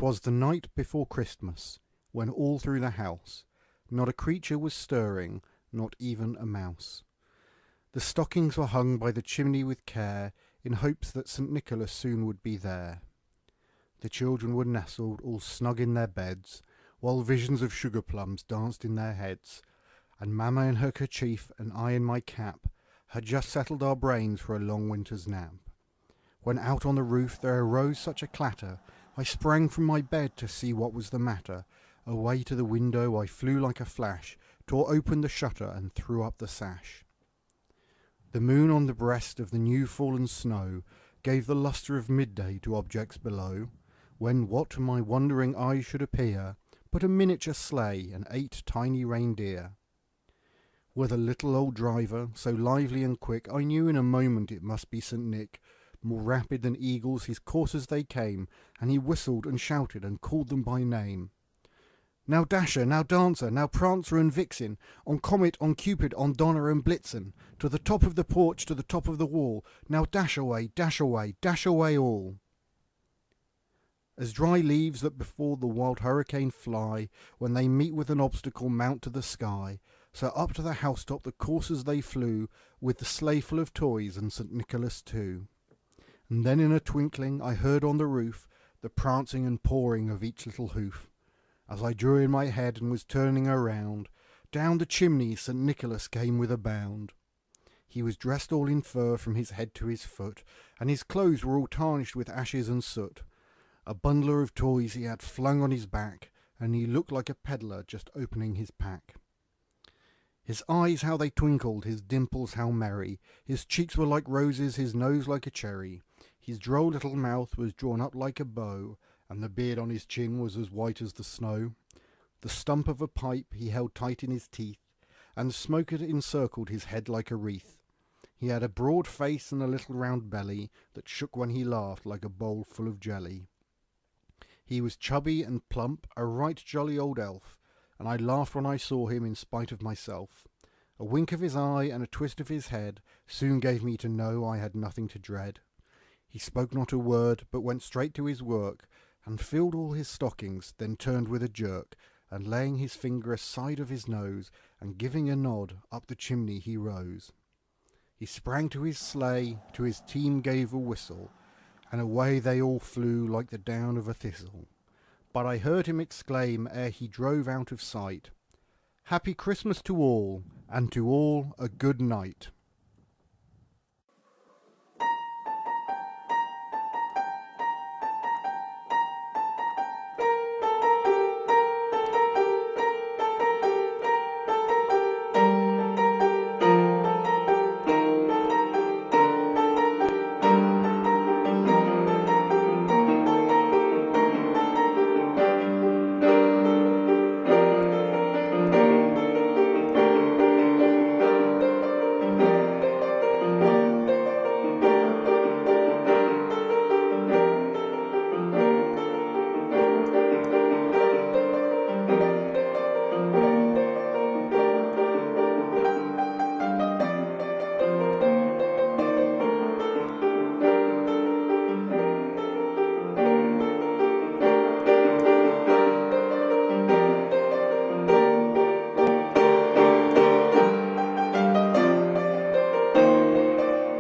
'Twas the night before Christmas, when all through the house not a creature was stirring, not even a mouse. The stockings were hung by the chimney with care, in hopes that St. Nicholas soon would be there. The children were nestled all snug in their beds, while visions of sugar plums danced in their heads, and Mamma in her kerchief and I in my cap had just settled our brains for a long winter's nap. When out on the roof there arose such a clatter, I sprang from my bed to see what was the matter. Away to the window I flew like a flash, tore open the shutter and threw up the sash. The moon on the breast of the new fallen snow gave the lustre of midday to objects below, when what to my wondering eyes should appear but a miniature sleigh and 8 tiny reindeer. With a little old driver, so lively and quick, I knew in a moment it must be St. Nick. More rapid than eagles his coursers they came, and he whistled and shouted and called them by name. Now Dasher, now Dancer, now Prancer and Vixen, on Comet, on Cupid, on Donner and Blitzen, to the top of the porch, to the top of the wall, now dash away, dash away, dash away all. As dry leaves that before the wild hurricane fly, when they meet with an obstacle mount to the sky, so up to the housetop the coursers they flew, with the sleigh full of toys and St. Nicholas too. And then in a twinkling I heard on the roof the prancing and pawing of each little hoof. As I drew in my head and was turning around, down the chimney St. Nicholas came with a bound. He was dressed all in fur from his head to his foot, and his clothes were all tarnished with ashes and soot. A bundler of toys he had flung on his back, and he looked like a peddler just opening his pack. His eyes how they twinkled, his dimples how merry, his cheeks were like roses, his nose like a cherry, his droll little mouth was drawn up like a bow, and the beard on his chin was as white as the snow. The stump of a pipe he held tight in his teeth, and smoke had encircled his head like a wreath. He had a broad face and a little round belly that shook when he laughed like a bowl full of jelly. He was chubby and plump, a right jolly old elf, and I laughed when I saw him in spite of myself. A wink of his eye and a twist of his head soon gave me to know I had nothing to dread. He spoke not a word, but went straight to his work, and filled all his stockings, then turned with a jerk, and laying his finger aside of his nose, and giving a nod, up the chimney he rose. He sprang to his sleigh, to his team gave a whistle, and away they all flew like the down of a thistle. But I heard him exclaim ere he drove out of sight, "Happy Christmas to all, and to all a good night."